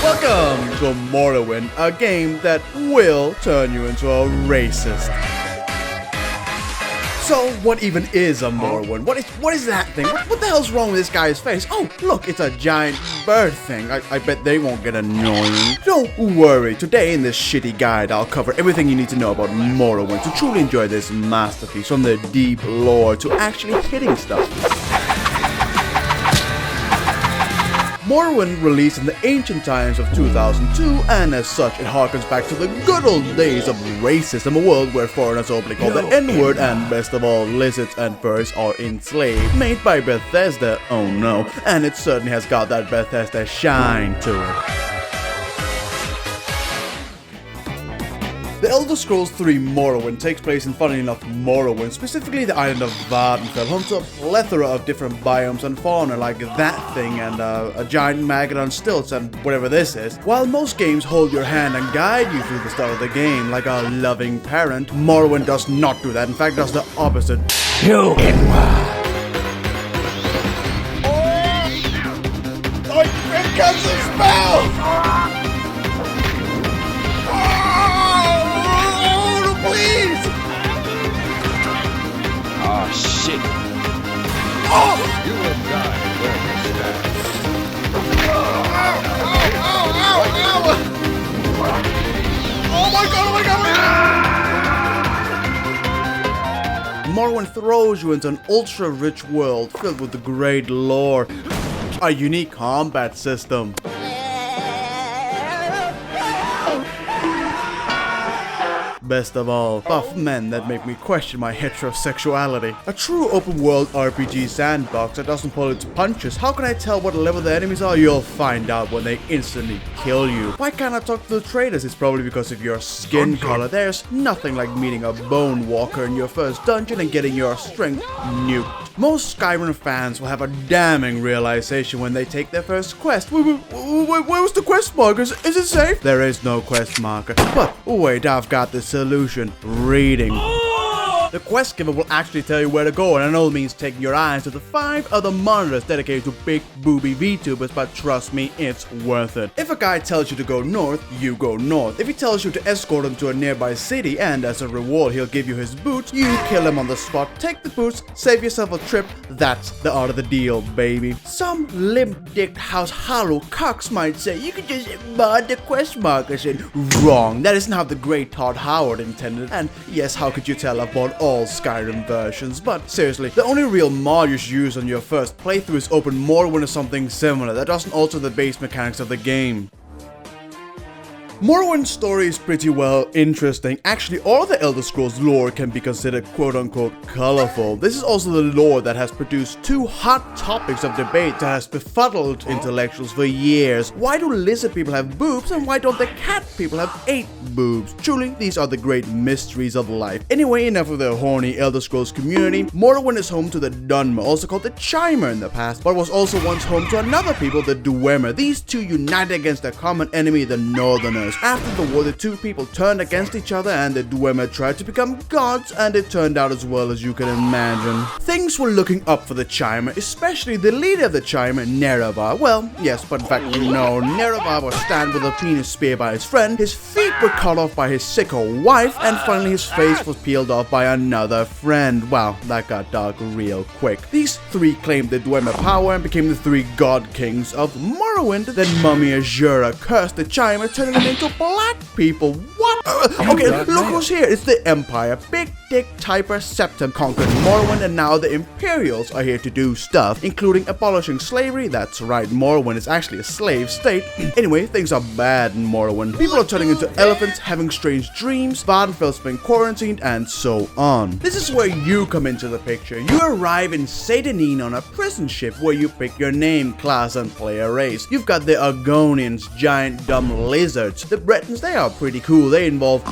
Welcome to Morrowind, a game that will turn you into a racist. So, what even is a Morrowind? What is that thing? What the hell's wrong with this guy's face? Oh, look, it's a giant bird thing. I bet they won't get annoying. Don't worry, today in this shitty guide, I'll cover everything you need to know about Morrowind to truly enjoy this masterpiece, from the deep lore to actually hitting stuff. Morrowind released in the ancient times of 2002, and as such it harkens back to the good old days of racism, a world where foreigners openly call the N-word, and best of all, lizards and furs are enslaved. Made by Bethesda, oh no, and it certainly has got that Bethesda shine to it. The Elder Scrolls 3 Morrowind takes place in, funnily enough, Morrowind, specifically the island of Vvardenfell, home to a plethora of different biomes and fauna like that thing and a giant maggot on stilts and whatever this is. While most games hold your hand and guide you through the start of the game like a loving parent, Morrowind does not do that. In fact, does the opposite. Kill him! Oh, it casts a spell! Please! Oh shit! Oh! You will die where you stand. Ow! Oh my god, Morrowind throws you into an ultra-rich world filled with the great lore, a unique combat system, best of all, buff men that make me question my heterosexuality. A true open-world RPG sandbox that doesn't pull its punches. How can I tell what level the enemies are? You'll find out when they instantly kill you. Why can't I talk to the traders? It's probably because of your skin color. There's nothing like meeting a bone walker in your first dungeon and getting your strength nuked. Most Skyrim fans will have a damning realization when they take their first quest. Where's the quest marker? Is it safe? There is no quest marker. But wait, I've got the solution. Reading. The quest giver will actually tell you where to go, and it all means taking your eyes to the 5 other monitors dedicated to big booby VTubers, but trust me, it's worth it. If a guy tells you to go north, you go north. If he tells you to escort him to a nearby city, and as a reward he'll give you his boots, you kill him on the spot, take the boots, save yourself a trip. That's the art of the deal, baby. Some limp-dicked House Hollow cucks might say, you can just mod the quest markers in. Wrong. That isn't how the great Todd Howard intended. And yes, how could you tell? I've bought all Skyrim versions, but seriously, the only real mod you should use on your first playthrough is Open Morrowind or something similar that doesn't alter the base mechanics of the game. Morrowind's story is pretty well interesting. Actually, all of the Elder Scrolls lore can be considered quote-unquote colorful. This is also the lore that has produced 2 hot topics of debate that has befuddled intellectuals for years. Why do lizard people have boobs, and why don't the cat people have 8 boobs? Truly, these are the great mysteries of life. Anyway, enough of the horny Elder Scrolls community. Morrowind is home to the Dunmer, also called the Chimer in the past, but was also once home to another people, the Dwemer. These two united against a common enemy, the Northerners. After the war, the two people turned against each other, and the Dwemer tried to become gods, and it turned out as well as you can imagine. Things were looking up for the Chimer, especially the leader of the Chimer, Nerevar. Well, yes, but in fact, no. Nerevar was stabbed with a penis spear by his friend, his feet were cut off by his sicko wife, and finally his face was peeled off by another friend. Wow, that got dark real quick. These 3 claimed the Dwemer power and became the 3 god kings of Morrowind. Then Mummy Azura cursed the Chimer, turning them into black people. What? Okay, look who's here. It's the Empire. Big Dick Typer Septim conquered Morrowind, and now the Imperials are here to do stuff, including abolishing slavery. That's right, Morrowind is actually a slave state. Anyway, things are bad in Morrowind. People are turning into elephants, having strange dreams, Vvardenfell's been quarantined, and so on. This is where you come into the picture. You arrive in Satanine on a prison ship where you pick your name, class, and play a race. You've got the Argonians, giant dumb lizards. The Bretons, they are pretty cool. They involve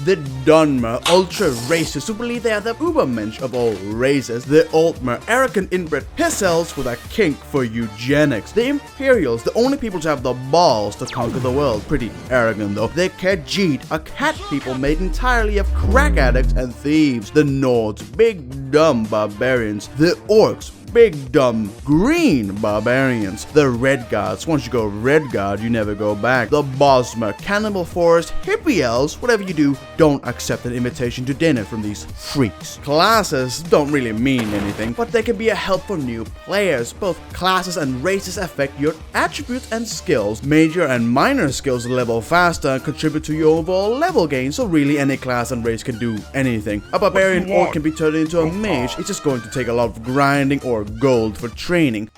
the Dunmer, ultra racists who believe they are the ubermensch of all races. The Altmer, arrogant inbred piss-elves with a kink for eugenics. The Imperials, the only people to have the balls to conquer the world. Pretty arrogant though. The Khajiit, a cat people made entirely of crack addicts and thieves. The Nords, big dumb barbarians. The Orcs, big dumb green barbarians. The red guards, once you go red guard, you never go back. The Bosmer, cannibal forest, hippie elves, whatever you do, don't accept an invitation to dinner from these freaks. Classes don't really mean anything, but they can be a help for new players. Both classes and races affect your attributes and skills. Major and minor skills level faster and contribute to your overall level gain, so really any class and race can do anything. A barbarian orc can be turned into a mage, it's just going to take a lot of grinding or gold for training.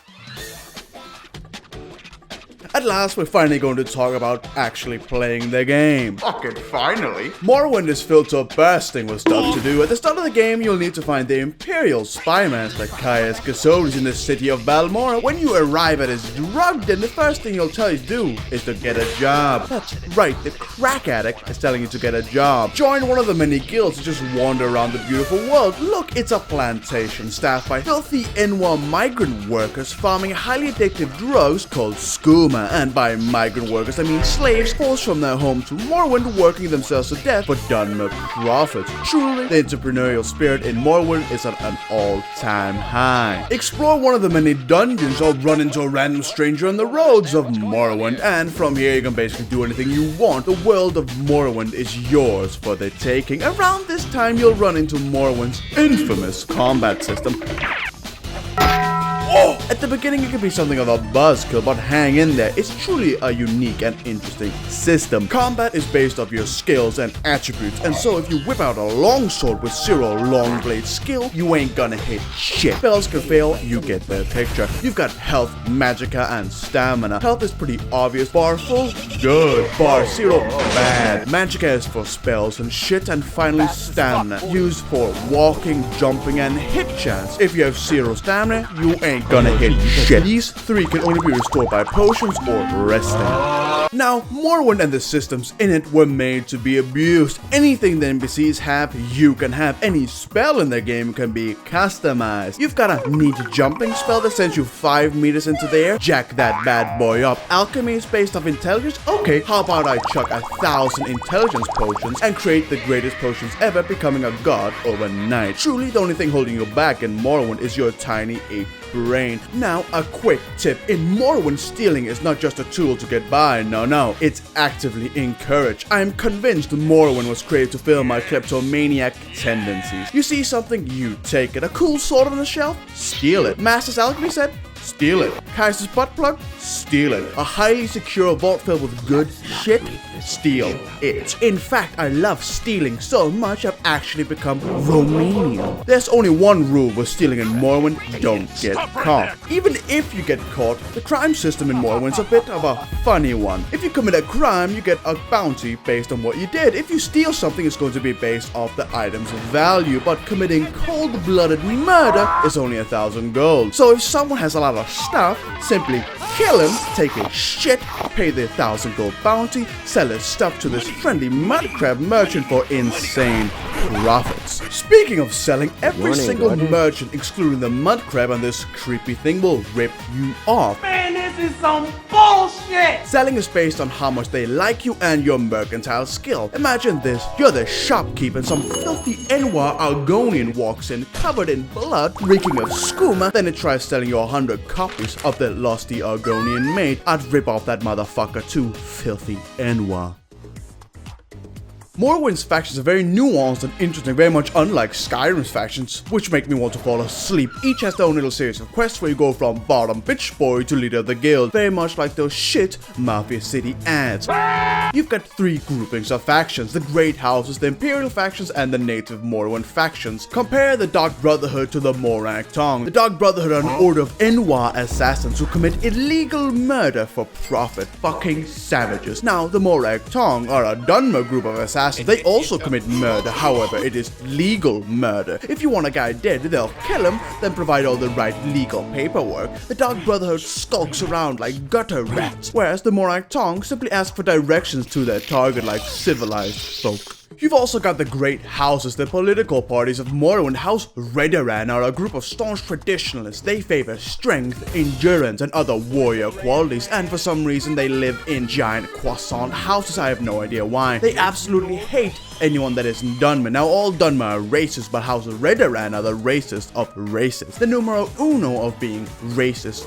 At last, we're finally going to talk about actually playing the game. Fucking finally! Morrowind is filled to bursting with stuff to do. At the start of the game, you'll need to find the Imperial Spy Master Caius Casodes in the city of Balmora. When you arrive at his drug den, the first thing he'll tell you to do is to get a job. That's right, the crack addict is telling you to get a job. Join one of the many guilds to just wander around the beautiful world. Look, it's a plantation staffed by filthy Enwa migrant workers farming highly addictive drugs called skooma. And by migrant workers, I mean slaves forced from their home to Morrowind, working themselves to death for Dunmer profits. Truly, the entrepreneurial spirit in Morrowind is at an all-time high. Explore one of the many dungeons or run into a random stranger on the roads of Morrowind, and from here you can basically do anything you want. The world of Morrowind is yours for the taking. Around this time, you'll run into Morrowind's infamous combat system. At the beginning, it can be something of a buzzkill, but hang in there. It's truly a unique and interesting system. Combat is based off your skills and attributes, and so if you whip out a longsword with 0 long blade skill, you ain't gonna hit shit. Spells can fail, you get the picture. You've got health, magicka, and stamina. Health is pretty obvious. Bar full, good. Bar 0, bad. Magicka is for spells and shit, and finally stamina, used for walking, jumping, and hit chance. If you have 0 stamina, you ain't gonna hit shit. These 3 can only be restored by potions or resting. Now, Morrowind and the systems in it were made to be abused. Anything the NPCs have, you can have. Any spell in the game can be customized. You've got a neat jumping spell that sends you 5 meters into the air. Jack that bad boy up. Alchemy is based off intelligence. Okay, how about I chuck 1,000 intelligence potions and create the greatest potions ever, becoming a god overnight. Truly, the only thing holding you back in Morrowind is your tiny ape brain. Now, a quick tip. In Morrowind, stealing is not just a tool to get by. No, it's actively encouraged. I'm convinced Morrowind was created to fill my kleptomaniac tendencies. You see something, you take it. A cool sword on the shelf? Steal it. Master's Alchemy set? Steal it. Kaiser's butt plug? Steal it. A highly secure vault filled with good shit? Steal it. In fact, I love stealing so much I've actually become Romanian. There's only one rule with stealing in Morrowind: don't get caught. Even if you get caught, the crime system in Morrowind's a bit of a funny one. If you commit a crime, you get a bounty based on what you did. If you steal something, it's going to be based off the item's value, but committing cold-blooded murder is only 1,000 gold. So if someone has a lot of stuff, simply kill him, take his shit, pay the 1,000 gold bounty, sell his stuff to this friendly mudcrab merchant for insane profits. Speaking of selling, every single merchant, excluding the mudcrab and this creepy thing, will rip you off. Man, this is some bullshit! Selling is based on how much they like you and your mercantile skill. Imagine this: you're the shopkeeper and some filthy Enwa Argonian walks in covered in blood, reeking of skooma, then it tries selling you 100 copies of the lusty Argonian maid. I'd rip off that motherfucker too, filthy Enwa. Morrowind's factions are very nuanced and interesting, very much unlike Skyrim's factions, which make me want to fall asleep. Each has their own little series of quests where you go from bottom bitch boy to leader of the guild, very much like those shit Mafia City ads. You've got 3 groupings of factions: the Great Houses, the Imperial factions, and the native Morrowind factions. Compare the Dark Brotherhood to the Morag Tong. The Dark Brotherhood are an order of Enwa assassins who commit illegal murder for profit. Fucking savages. Now, the Morag Tong are a Dunmer group of assassins. They also commit murder, however, it is legal murder. If you want a guy dead, they'll kill him, then provide all the right legal paperwork. The Dark Brotherhood skulks around like gutter rats, whereas the Morag Tong simply ask for directions to their target like civilized folk. You've also got the great houses, the political parties of Morrowind. House Redoran are a group of staunch traditionalists. They favor strength, endurance, and other warrior qualities, and for some reason they live in giant croissant houses. I have no idea why. They absolutely hate anyone that isn't Dunmer. Now, all Dunmer are racist, but House Redoran are the racist of racists. The numero uno of being racist.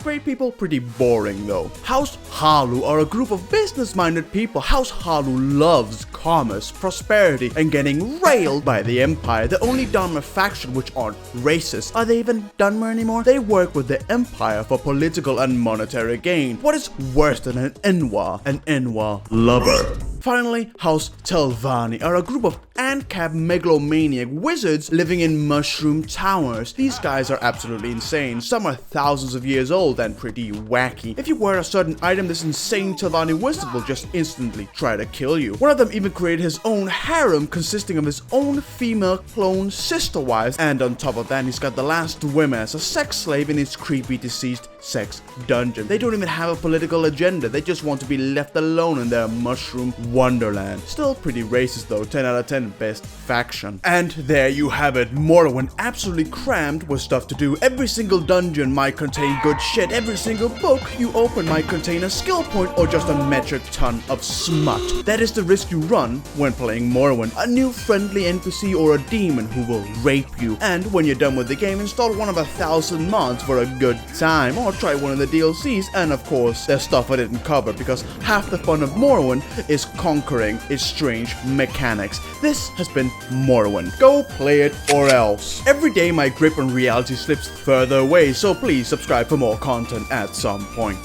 Great people, pretty boring though. House Halu are a group of business-minded people. House Halu loves commerce, prosperity, and getting railed by the Empire. The only Dunmer faction which aren't racist. Are they even Dunmer anymore? They work with the Empire for political and monetary gain. What is worse than an Enwa lover? Finally, House Telvanni are a group of ant-capped megalomaniac wizards living in mushroom towers. These guys are absolutely insane. Some are thousands of years old and pretty wacky. If you wear a certain item, this insane Telvanni wizard will just instantly try to kill you. One of them even created his own harem consisting of his own female clone sister wives, and on top of that, he's got the last woman as a sex slave in his creepy deceased sex dungeon. They don't even have a political agenda. They just want to be left alone in their mushroom wonderland. Still pretty racist though. 10 out of 10 best faction. And there you have it. Morrowind absolutely crammed with stuff to do. Every single dungeon might contain good shit. Every single book you open might contain a skill point or just a metric ton of smut. That is the risk you run when playing Morrowind. A new friendly NPC or a demon who will rape you. And when you're done with the game, install one of 1,000 mods for a good time, or try one of the DLCs. And of course, there's stuff I didn't cover because half the fun of Morrowind is conquering its strange mechanics. This has been Morrowind. Go play it or else. Every day my grip on reality slips further away, so please subscribe for more content at some point.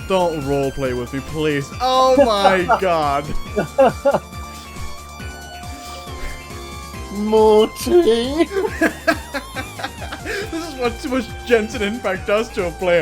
Don't roleplay with me, please. Oh my god. Morty. This is what too much Jensen Impact does to a player.